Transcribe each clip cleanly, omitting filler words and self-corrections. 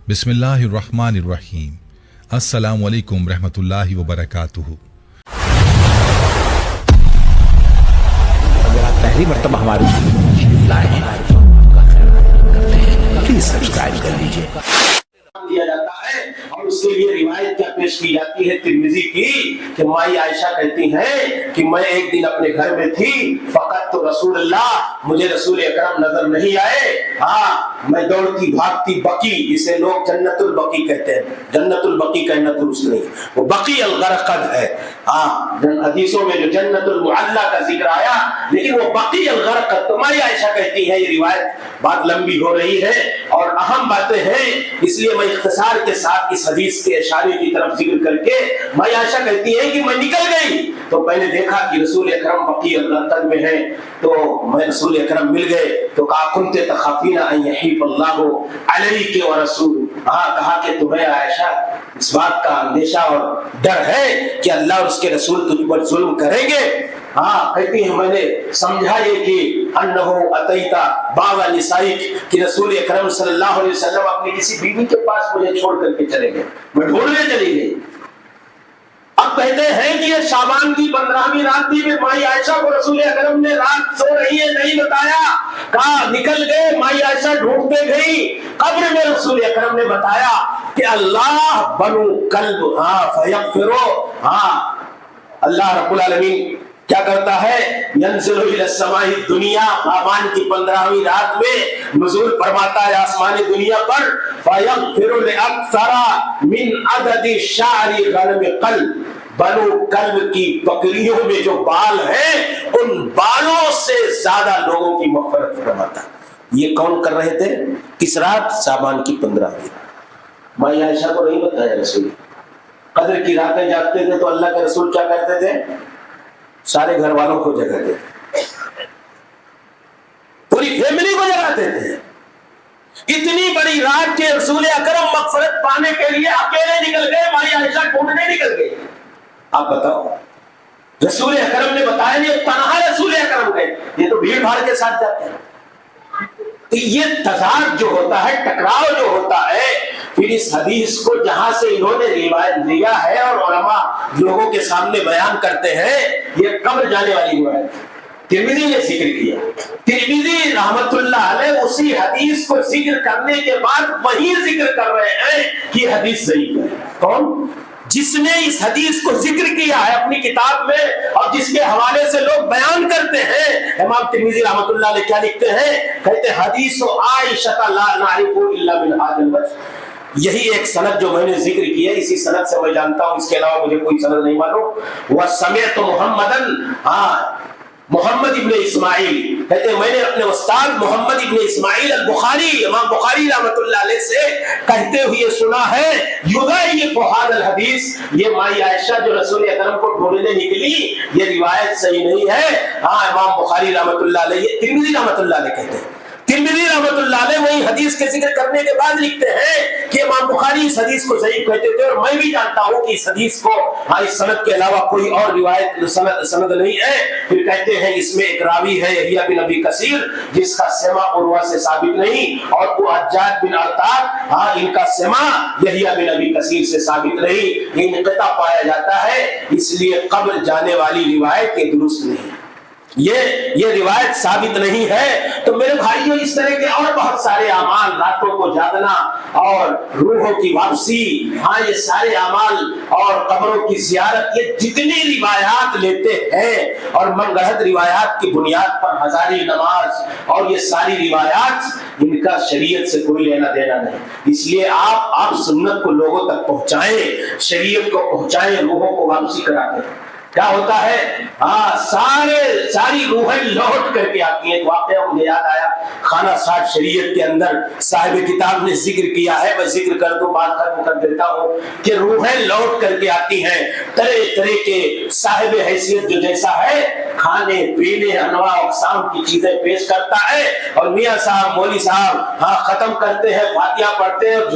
बिस्मिल्लाहिर्रहमानिर्रहीम। अस्सलामु अलैकुम रहमतुल्लाहि व बरकातुहू। अगर आप पहली मर्तबा हमारे प्लीज सब्सक्राइब कर लीजिए। दिया जाता है और उसके लिए रिवायत क्या पेश की जाती है तिरमिजी की कि माई आयशा कहती हैं कि मैं एक दिन अपने घर में थी, फकत तो रसूलुल्लाह, मुझे रसूल अकरम नजर नहीं आए। हाँ, मैं दौड़ती भागती बकी, इसे लोग जन्नतुल बकी कहते हैं, जन्नतुल बकी कहना दुरुस्त नहीं, वो बकी अल गरकद है। हाँ, हदीसों में जो जन्नतुल मुअल्ला का जिक्र आया, लेकिन वो बकी अल गरकद। तो माई आयशा कहती है, ये रिवायत बात लंबी हो रही है और अहम बातें हैं, इसलिए मैं इख्तिसार के साथ इस हदीस के इशारे की तरफ जिक्र करके माई आयशा कहती है कि मैं निकल गई तो मैंने देखा कि रसूल अकरम बकी अल-गरकद में है, तो मैं रसूल अकरम मिल गए तो कहा कुंते तखाफीना अन यहीफ अल्लाहु अलैके व रसूल। हाँ, कहा कि तुम्हें आयशा इस बात का अंदेशा और डर है कि अल्लाह और उसके रसूल तुझ पर जुल्म करेंगे। हाँ, कहती है मैंने समझा ये कि अन्नहु अतैता बाबा निसाइक, कि रसूल अकरम सल्लल्लाहु अलैहि वसल्लम अपनी किसी बीवी के पास मुझे छोड़ करके चले गए, मैं ढूंढने चली गई। अब कहते हैं कि ये शाबान की 15वीं रात थी, फिर माई आयशा को रसूल अकरम ने रात सो रही है नहीं बताया, कहा निकल गए। माई आयशा ढूंढते गई, कब्र में रसूल अकरम ने बताया कि अल्लाह बनु कल्ब, हाँ फयगफिरो, हाँ अल्लाह रब्बुल आलमीन क्या करता है, यंज़िलु इला समाई दुनिया, शाबान की 15वीं रात में नुज़ूल फरमाता है आसमानी दुनिया पर, फयगफिरु लिअक्सरा मिन अददि शारी गनम कल्ब, बनु कल्ब की बकरियों में जो बाल हैं उन बालों से ज्यादा लोगों की मग़फ़िरत फरमाता। ये कौन कर रहे थे, किस रात, शाबान की 15वीं रात। माई आयशा को नहीं बताया रसूल, कद्र की रातें जागते थे तो अल्लाह के रसूल क्या करते थे, सारे घर वालों को जगाते थे, पूरी फैमिली को जगाते थे। इतनी बड़ी रात के रसूल अकरम मग़फ़िरत पाने के लिए अकेले निकल गए, माई आयशा ढूंढने निकल गई। आप बताओ, रसूल अकरम ने बताया नहीं, तन्हा रसूल अकरम गए, ये तो भीड़ भाड़ के साथ जाते हैं। तो ये तज़ाद जो होता है, टकराव जो होता है, फिर इस हदीस को जहां से इन्होंने रिवायत लिया है और उलमा लोगों के सामने बयान करते हैं, ये कब्र जाने वाली रिवायत तिरमिज़ी ने जिक्र किया। तिरमिज़ी रहमतुल्लाह अलैह उसी हदीस को जिक्र करने के बाद वही जिक्र कर रहे हैं कि हदीस सही है। कौन, जिसने इस हदीस को जिक्र किया है अपनी किताब में और जिसके हवाले से लोग बयान करते हैं, इमाम तिरमिज़ी रहमतुल्लाह अलैह क्या लिखते हैं, कहते हैं हदीस आयशा ला नारिफु इल्ला मिन हादिल वजह। यही एक सनद जो मैंने जिक्र किया, इसी सनद से मैं जानता हूं, इसके अलावा मुझे कोई सनद नहीं मालूम। वह समेत मोहम्मदन, हाँ मोहम्मद इब्ने इस्माइल, कहते हैं मैंने अपने उस्ताद मोहम्मद इब्ने इस्माइल अल बुखारी, इमाम बुखारी रहमतुल्लाह अलैह से कहते हुए सुना है, युदाइफ़ु हादल हदीस, ये माई आयशा जो रसूल अकरम को ढूंढने निकली, ये रिवायत सही नहीं है। हाँ, इमाम बुखारी रहमतुल्लाह अलैह, तिरमिज़ी रहमतुल्लाह अलैह कहते हैं, तिरमिज़ी रहमतुल्लाह अलैह वही हदीस के जिक्र करने के बाद लिखते हैं कि इमाम बुखारी इस हदीस को ज़ईफ़ कहते थे और मैं भी जानता हूं कि इस हदीस को, हाँ इस सनद के अलावा कोई और रिवायत सनद नहीं है। फिर कहते हैं इसमें एक रावी है यहिया बिन अबी कसीर, जिसका सेमा उर्वा से साबित नहीं, और वो हज्जाज बिन अरताब, हाँ इनका सेमा यहिया बिन अबी कसीर से साबित नहीं, इनक़िता पाया जाता है, इसलिए कब्र जाने वाली रिवायत के दुरुस्त नहीं है, ये रिवायत साबित नहीं है। तो मेरे भाइयों, इस तरह के और बहुत सारे अमाल, रातों को जागना और रूहों की वापसी, हाँ ये सारे अमाल और कब्रों की ज़ियारत, ये जितनी रिवायात लेते हैं और मनगढ़ंत रिवायात की बुनियाद पर हजारी नमाज और ये सारी रिवायात, इनका शरीयत से कोई लेना देना नहीं। इसलिए आप सुन्नत को लोगों तक पहुंचाएं, शरीयत को पहुंचाएं, रूहों को वापसी कराते। क्या होता है, हाँ सारी रूहें लौट करके आती हैं। वाकया मुझे याद आया, खाना साठ शरीयत के अंदर साहिब किताब ने जिक्र किया है, मैं जिक्र कर दूं, बात खत्म कर देता हूँ, कि रूहें लौट करके आती हैं, तरह तरह के साहिब हैसियत जो जैसा है, खाने पीने अनवा अक़साम की चीजें पेश करता है, और मियाँ साहब मौली साहब हाँ खत्म करते हैं, फातिहा पढ़ते हैं और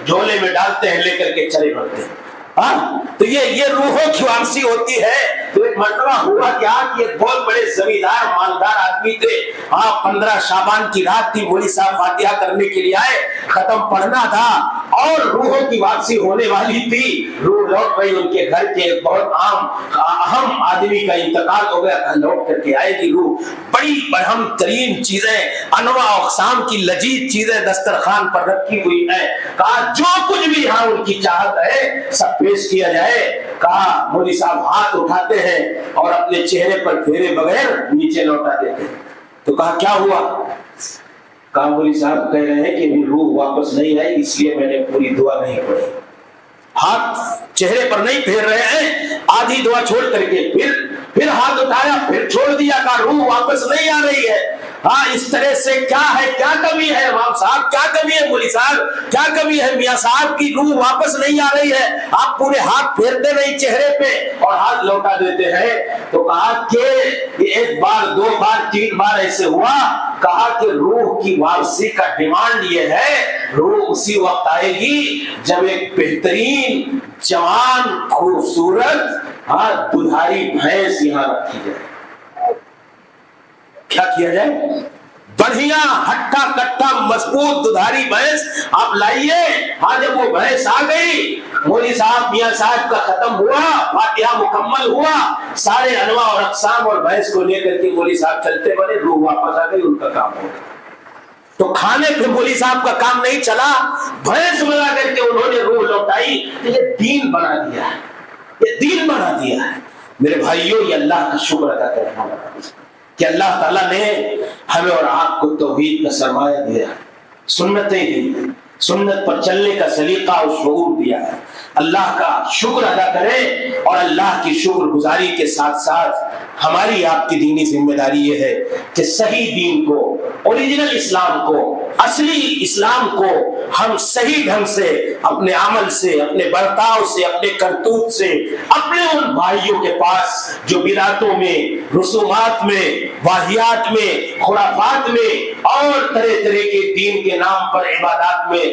झोले में डालते हैं, लेकर के चले बढ़ते हैं। हाँ, तो ये रूहों की वापसी होती है। तो एक मर्तबा हुआ क्या कि एक बहुत बड़े जमींदार मालदार आदमी थे, 15 शाबान की रात थी, मौलवी साहब फातिहा करने के लिए आए, खत्म पढ़ना था और रूहों की वापसी होने वाली थी। रूह लौट गई, उनके घर के बहुत अहम आदमी का इंतकाल हो गया, लौट करके आएगी रूह। बड़ी अहम तरीन चीजें, अनवा अक़साम की लजीज चीजें दस्तरखान पर रखी हुई है। कहा जो कुछ भी यहाँ उनकी चाहत है सब पेश किया जाए। कहा मौलवी साहब हाथ उठाते हैं और अपने चेहरे पर फेरे बगैर नीचे लौटा देते हैं। तो कहा क्या हुआ? कहा मौलवी साहब कह रहे हैं कि रूह वापस नहीं आई, इसलिए मैंने पूरी दुआ नहीं पढ़ी। हाथ चेहरे पर नहीं फेर रहे हैं, आधी दुआ छोड़ करके फिर हाथ उठाया, फिर छोड़ दिया। कहा रूह वापस नहीं आ रही है। हाँ, इस तरह से क्या है, क्या कमी है इमाम साहब, क्या कमी है मौलवी साहब, क्या कमी है मियां साहब की रूह वापस नहीं आ रही है? आप पूरे हाथ फेरते नहीं चेहरे पे और हाथ लौटा देते हैं। तो कहा कि एक बार, दो बार, 3 बार ऐसे हुआ। कहा कि रूह की वापसी का डिमांड ये है, रूह उसी वक्त आएगी जब एक बेहतरीन जवान खूबसूरत दुधारी भैंस यहाँ रखी जाए। क्या किया जाए? बढ़िया हट्टा कट्टा मजबूत दुधारी भैंस आप लाइए। हाँ, जब वो भैंस आ गई, मौलवी साहब मियां साहब का खत्म हुआ, फातिहा मुकम्मल हुआ, सारे अनवा और अक़साम और भैंस को लेकर के मौलवी साहब चलते बने, रूह वापस आ गई, उनका काम हो गया। तो खाने पे मौलवी साहब का काम नहीं चला, भैंस बना करके उन्होंने रूह लौटाई। ये दीन बना दिया है, ये दीन बना दिया है। मेरे भाइयों, ये अल्लाह का शुक्र अदा करना कि अल्लाह ताला ने हमें और आपको तौहीद का सरमाया दिया, सुन्नतें दी, सुन्नत पर चलने का सलीका और शऊर दिया है। अल्लाह का शुक्र अदा करें और अल्लाह की शुक्रगुजारी के साथ साथ हमारी आपकी दीनी जिम्मेदारी ये है कि सही दीन को, ओरिजिनल इस्लाम को, असली इस्लाम को हम सही ढंग से अपने अमल से, अपने बर्ताव से, अपने करतूत से, अपने उन भाइयों के पास जो बिदातों में, रसूमात में, वाहियात में, खुराफात में और तरह तरह के दीन के नाम पर इबादत में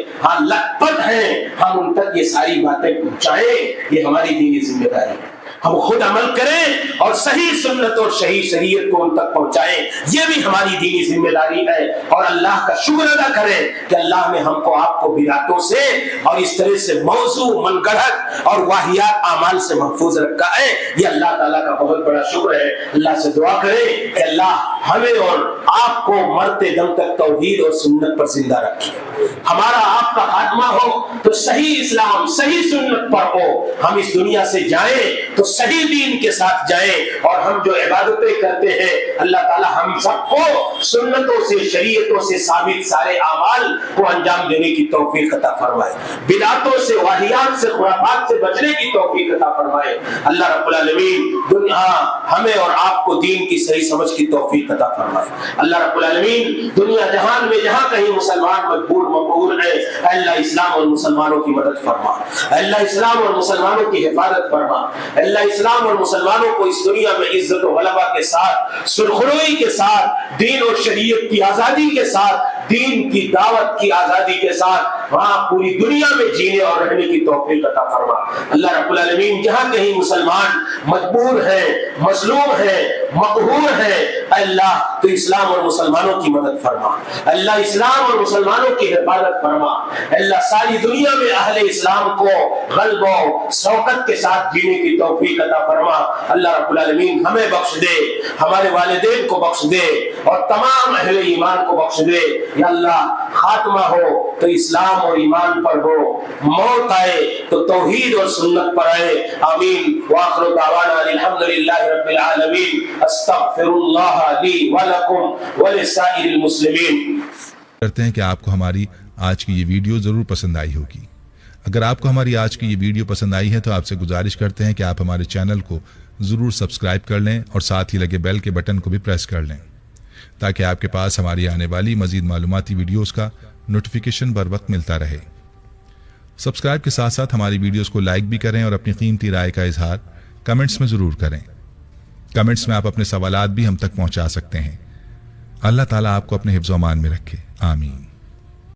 लथपथ हैं, हम उन तक ये सारी बातें पहुंचाएं। ये हमारी दीनी जिम्मेदारी है। हम खुद अमल करें और सही सुन्नत और सही शरीयत को उन तक पहुंचाएं, ये भी हमारी दीनी जिम्मेदारी है। और अल्लाह का शुक्र अदा करें कि अल्लाह ने हमको आपको बिदातों से और इस तरह से मौजू, मनगढ़ंत और वाहियात आमाल से महफूज रखा है। ये अल्लाह ताला का बहुत बड़ा शुक्र है। अल्लाह से दुआ करें कि अल्लाह हमें और आपको मरते दम तक तौहीद और सुन्नत पर जिंदा रखे। हमारा आपका खात्मा हो तो सही इस्लाम, सही सुन्नत पर हो। हम इस दुनिया से जाएं तो सही दीन के साथ जाएं और हम जो इबादतें करते हैं अल्लाह ताला हम सबको सुन्नतों से, शरीयतों से साबित सारे आमाल को अंजाम देने की तौफीक अता फरमाए। बिदातों से, वाहियात से, खुराफात से बचने की तौफीक अता फरमाए। अल्लाह रब्बुल आलमीन दुनिया हमें और आपको दीन की सही समझ की तौफीक अता फरमाए। अल्लाह रब्बुल आलमीन दुनिया जहान में जहां कहीं मुसलमान मजबूर मकबूल है, अल्लाह इस्लाम और मुसलमानों की मदद फरमा, अल्लाह इस्लाम और मुसलमानों की हिफाजत फरमा, अल्लाह इस्लाम और मुसलमानों को इस दुनिया में इज्जत और गलबा के साथ, सुरखरुई के साथ, दीन और शरीयत की आजादी के साथ, दीन की दावत की आजादी के साथ वहां पूरी दुनिया में जीने और रहने की तौफीक अता फरमा। अल्लाह रब्बुल आलमीन जहां कहीं मुसलमान मजबूर है, मजलूम है, मक़हूर है, अल्लाह तो इस्लाम और मुसलमानों की मदद फरमा, अल्लाह इस्लाम और मुसलमानों की हिफाजत फरमा। अल्लाह सारी दुनिया में अहले इस्लाम को गलबो शौकत के साथ जीने की तौफीक अता फरमा। अल्लाह रब्बुल आलमीन हमें बख्श दे, हमारे वालिदैन को बख्श दे और तमाम अहले ईमान को बख्श दे। या अल्लाह खात्मा हो तो इस्लाम और ईमान पर हो, मौत आए तो तौहीद और सुन्नत पर आए। आमीन। व आखिरु दावाना अल्हम्दुलिल्लाहि रब्बिल आलमीन। अस्तगफिरुल्लाह ली व लकुम व लिसाइरिल मुस्लिमीन। करते हैं कि आपको हमारी आज की ये वीडियो ज़रूर पसंद आई होगी। अगर आपको हमारी आज की ये वीडियो पसंद आई है तो आपसे गुजारिश करते हैं कि आप हमारे चैनल को ज़रूर सब्सक्राइब कर लें और साथ ही लगे बेल के बटन को भी प्रेस कर लें ताकि आपके पास हमारी आने वाली मज़ीद मालूमाती वीडियोस का नोटिफिकेशन बर वक्त मिलता रहे। सब्सक्राइब के साथ साथ हमारी वीडियोस को लाइक भी करें और अपनी कीमती राय का इजहार कमेंट्स में ज़रूर करें। कमेंट्स में आप अपने सवालात भी हम तक पहुंचा सकते हैं। अल्लाह ताला आपको अपने हिफ्ज़-ओ-अमान में रखे। आमीन।